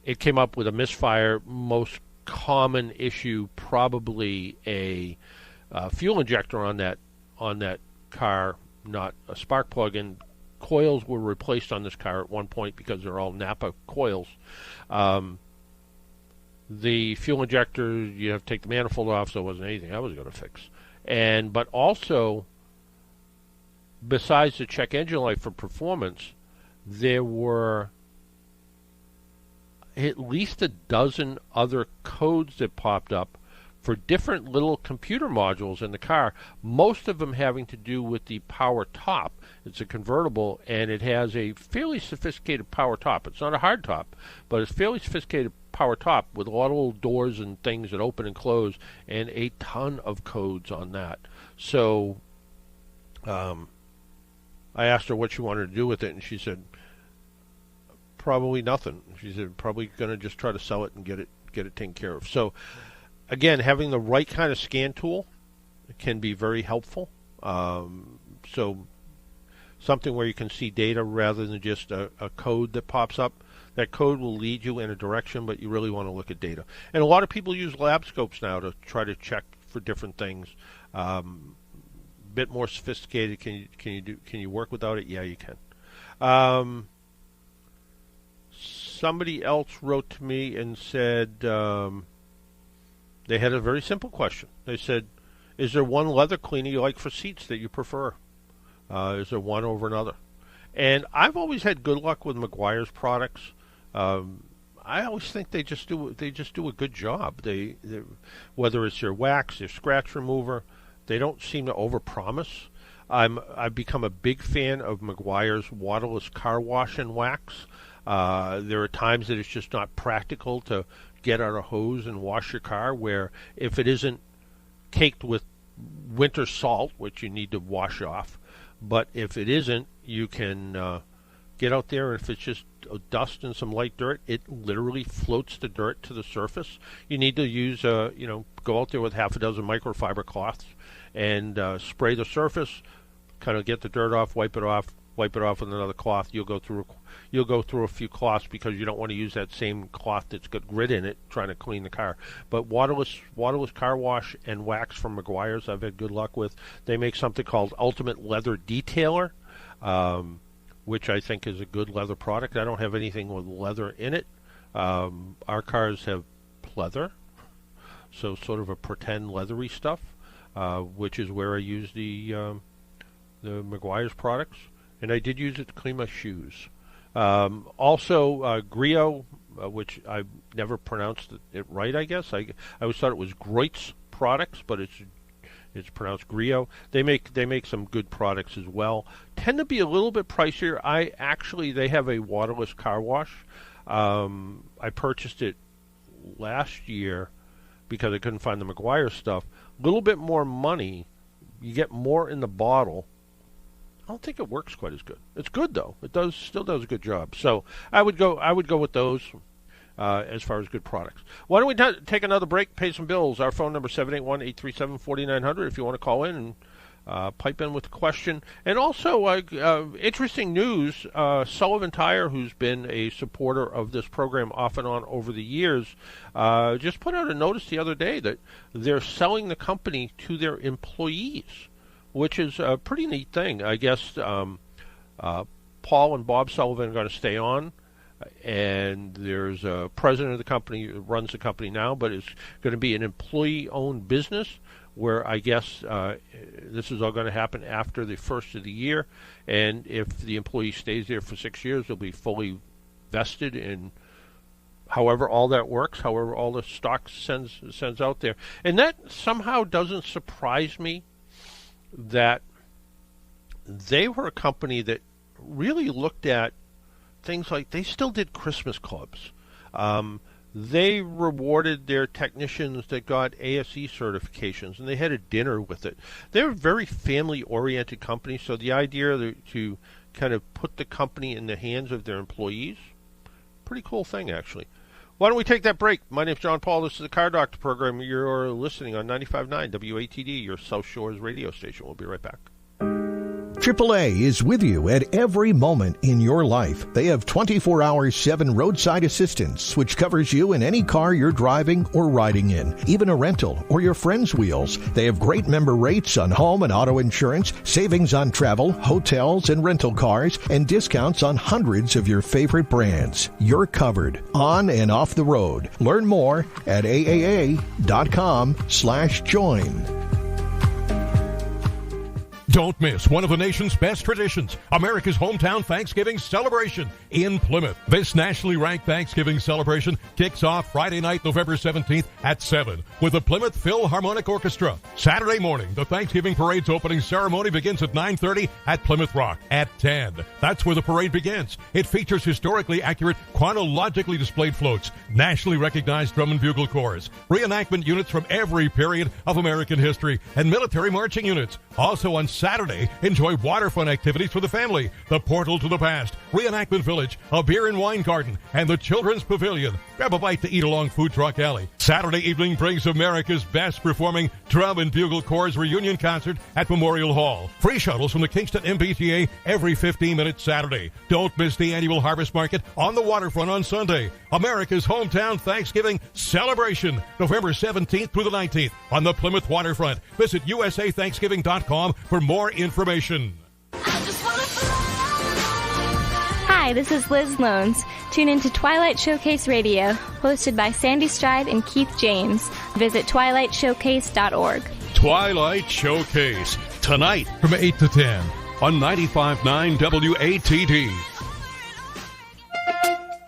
it came up with a misfire. Most common issue, probably a fuel injector on that car, not a spark plug. And coils were replaced on this car at one point because they're all Napa coils. The fuel injector, you have to take the manifold off, so it wasn't anything I was going to fix. But also, besides the check engine light for performance, there were at least a dozen other codes that popped up for different little computer modules in the car, most of them having to do with the power top. It's a convertible, and it has a fairly sophisticated power top. It's not a hard top, but it's fairly sophisticated power top with a lot of little doors and things that open and close, and a ton of codes on that. So I asked her what she wanted to do with it, and she said probably nothing. She said probably going to just try to sell it and get it taken care of. So again, having the right kind of scan tool can be very helpful. So something where you can see data rather than just a code that pops up. That code will lead you in a direction, but you really want to look at data. And a lot of people use lab scopes now to try to check for different things. Bit more sophisticated. Can you work without it? Yeah, you can. Somebody else wrote to me and said they had a very simple question. They said, "Is there one leather cleaner you like for seats that you prefer? Is there one over another?" And I've always had good luck with Meguiar's products. I always think they just do a good job. They whether it's their wax, their scratch remover, they don't seem to overpromise. I've become a big fan of Meguiar's waterless car wash and wax. There are times that it's just not practical to get out a hose and wash your car, where if it isn't caked with winter salt, which you need to wash off, but if it isn't, you can get out there, and if it's just dust and some light dirt, it literally floats the dirt to the surface. You need to use, go out there with half a dozen microfiber cloths and spray the surface, kind of get the dirt off, wipe it off with another cloth. You'll go through a few cloths because you don't want to use that same cloth that's got grit in it trying to clean the car. But waterless car wash and wax from Meguiar's I've had good luck with. They make something called Ultimate Leather Detailer, which I think is a good leather product. I don't have anything with leather in it. Our cars have pleather, so sort of a pretend leathery stuff, which is where I use the Meguiar's products. And I did use it to clean my shoes. Also, Griot, which I've never pronounced it right, I guess. I always thought it was Groit's products, but it's pronounced Griot. They make some good products as well. Tend to be a little bit pricier. They have a waterless car wash. I purchased it last year because I couldn't find the Meguiar stuff. A little bit more money. You get more in the bottle. I don't think it works quite as good. It's good though. It still does a good job. So I would go with those as far as good products. Why don't we take another break, pay some bills? Our phone number 781-837-4900 if you want to call in pipe in with a question. And also, interesting news, Sullivan Tire, who's been a supporter of this program off and on over the years, just put out a notice the other day that they're selling the company to their employees, which is a pretty neat thing. I guess Paul and Bob Sullivan are going to stay on, and there's a president of the company who runs the company now, but it's going to be an employee-owned business, where I guess this is all going to happen after the first of the year. And if the employee stays there for 6 years, they'll be fully vested in however all that works, however all the stock sends out there. And that somehow doesn't surprise me, that they were a company that really looked at things like, they still did Christmas clubs. They rewarded their technicians that got ASE certifications, and they had a dinner with it. They're a very family-oriented company, so the idea to kind of put the company in the hands of their employees, pretty cool thing, actually. Why don't we take that break? My name's John Paul. This is the Car Doctor program. You're listening on 95.9 WATD, your South Shores radio station. We'll be right back. AAA is with you at every moment in your life. They have 24/7 roadside assistance, which covers you in any car you're driving or riding in, even a rental or your friend's wheels. They have great member rates on home and auto insurance, savings on travel, hotels, and rental cars, and discounts on hundreds of your favorite brands. You're covered on and off the road. Learn more at aaa.com/join. Don't miss one of the nation's best traditions, America's hometown Thanksgiving celebration in Plymouth. This nationally ranked Thanksgiving celebration kicks off Friday night, November 17th at 7 with the Plymouth Philharmonic Orchestra. Saturday morning, the Thanksgiving Parade's opening ceremony begins at 9:30 at Plymouth Rock at 10. That's where the parade begins. It features historically accurate, chronologically displayed floats, nationally recognized drum and bugle corps, reenactment units from every period of American history, and military marching units. Also on Saturday, enjoy waterfront activities for the family, the Portal to the Past, Reenactment Village, a beer and wine garden, and the Children's Pavilion. Grab a bite to eat along Food Truck Alley. Saturday evening brings America's best performing drum and bugle corps reunion concert at Memorial Hall. Free shuttles from the Kingston MBTA every 15 minutes Saturday. Don't miss the annual Harvest Market on the waterfront on Sunday. America's hometown Thanksgiving celebration, November 17th through the 19th on the Plymouth waterfront. Visit usathanksgiving.com for more information. Hi, this is Liz Loans. Tune into Twilight Showcase Radio, hosted by Sandy Stride and Keith James. Visit twilightshowcase.org. Twilight Showcase, tonight from 8 to 10 on 95.9 WATD.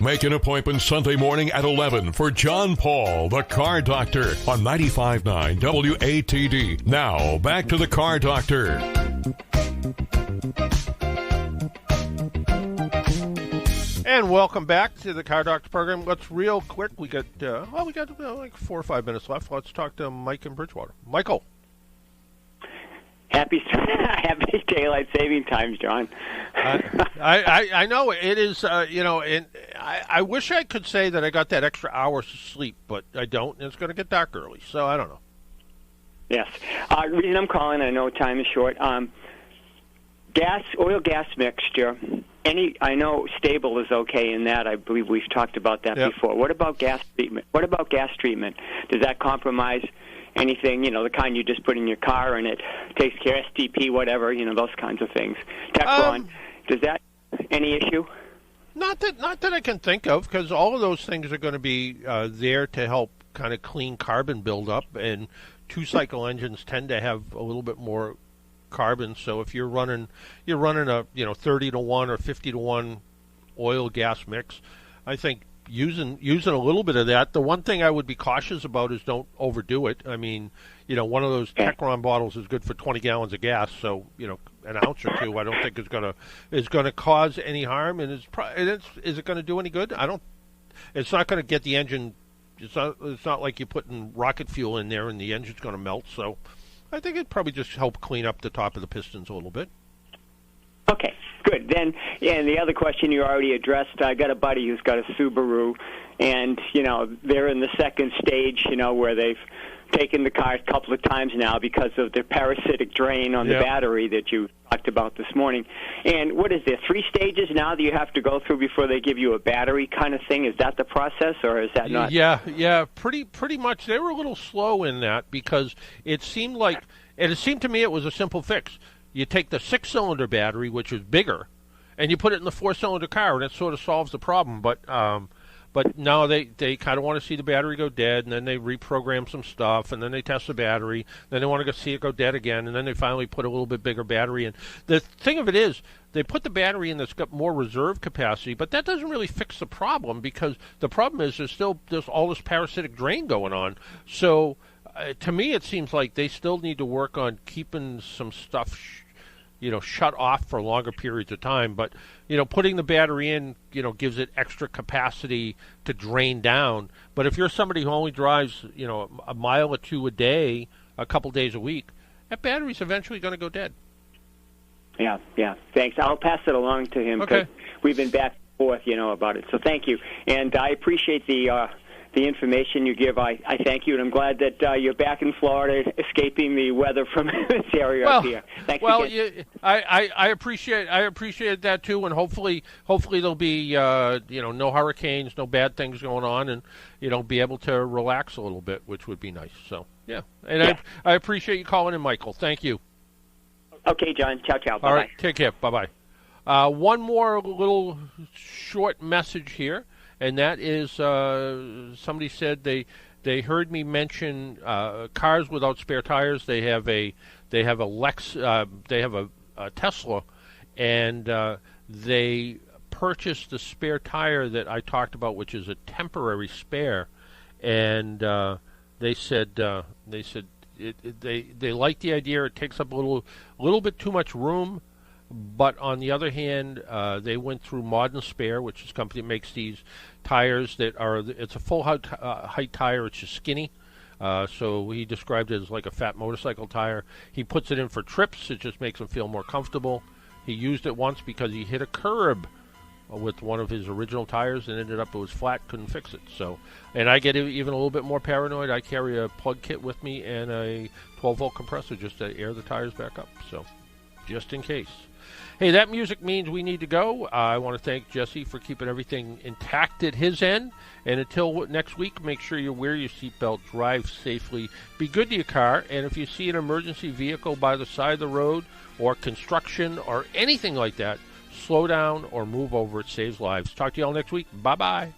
Make an appointment Sunday morning at 11 for John Paul, the Car Doctor, on 95.9 WATD. Now, back to the Car Doctor. And welcome back to the Car Doctor program. Let's real quick. We got like 4 or 5 minutes left. Let's talk to Mike in Bridgewater. Michael. Happy daylight saving times, John. I know it is. And I wish I could say that I got that extra hours of sleep, but I don't. And it's going to get dark early, so I don't know. Yes. Reason I'm calling, I know time is short. Oil gas mixture. I know stable is okay in that. I believe we've talked about that before. What about gas treatment? Does that compromise anything, the kind you just put in your car and it takes care of STP, whatever, those kinds of things? Teflon, does that any issue? Not that I can think of, because all of those things are going to be there to help kind of clean carbon buildup, and two-cycle engines tend to have a little bit more carbon. So if you're running a 30-to-1 or 50-to-1 oil gas mix, I think using a little bit of that. The one thing I would be cautious about is don't overdo it. I mean, one of those Techron bottles is good for 20 gallons of gas, so an ounce or two I don't think is going to cause any harm. And is it going to do any good? It's not going to get the engine. It's not like you're putting rocket fuel in there and the engine's going to melt. So I think it'd probably just help clean up the top of the pistons a little bit. Okay, good. Then, and the other question you already addressed, I got a buddy who's got a Subaru, and, they're in the second stage, where they've taken the car a couple of times now because of the parasitic drain on the battery that you talked about this morning. And what is there, 3 stages now that you have to go through before they give you a battery kind of thing? Is that the process, or is that not? Yeah, pretty much. They were a little slow in that because it seemed to me it was a simple fix. You take the 6-cylinder battery, which is bigger, and you put it in the 4-cylinder car, and it sort of solves the problem. But now they kind of want to see the battery go dead, and then they reprogram some stuff, and then they test the battery, then they want to go see it go dead again, and then they finally put a little bit bigger battery in. The thing of it is, they put the battery in that's got more reserve capacity, but that doesn't really fix the problem, because the problem is there's all this parasitic drain going on. So to me, it seems like they still need to work on keeping some stuff shut off for longer periods of time. But, putting the battery in, gives it extra capacity to drain down. But if you're somebody who only drives, a mile or 2 a day, a couple days a week, that battery's eventually going to go dead. Yeah. Thanks. I'll pass it along to him because we've been back and forth, about it. So thank you. And I appreciate the information you give. I thank you, and I'm glad that you're back in Florida, escaping the weather from this area up here. Thanks again. I appreciate that too, and hopefully there'll be no hurricanes, no bad things going on, and be able to relax a little bit, which would be nice. So I appreciate you calling in, Michael. Thank you. Okay, John. Ciao. Bye-bye. All right, take care. Bye-bye. One more little short message here. And that is, somebody said they heard me mention cars without spare tires. They have a Tesla, and they purchased the spare tire that I talked about, which is a temporary spare. And they said they like the idea. It takes up a little bit too much room. But on the other hand, they went through Modern Spare, which is a company that makes these tires it's a full height tire. It's just skinny. So he described it as like a fat motorcycle tire. He puts it in for trips. It just makes him feel more comfortable. He used it once because he hit a curb with one of his original tires and ended up it was flat, couldn't fix it. So, and I get even a little bit more paranoid. I carry a plug kit with me and a 12-volt compressor just to air the tires back up. So, just in case. Hey, that music means we need to go. I want to thank Jesse for keeping everything intact at his end. And until next week, make sure you wear your seatbelt, drive safely, be good to your car, and if you see an emergency vehicle by the side of the road or construction or anything like that, slow down or move over. It saves lives. Talk to you all next week. Bye-bye.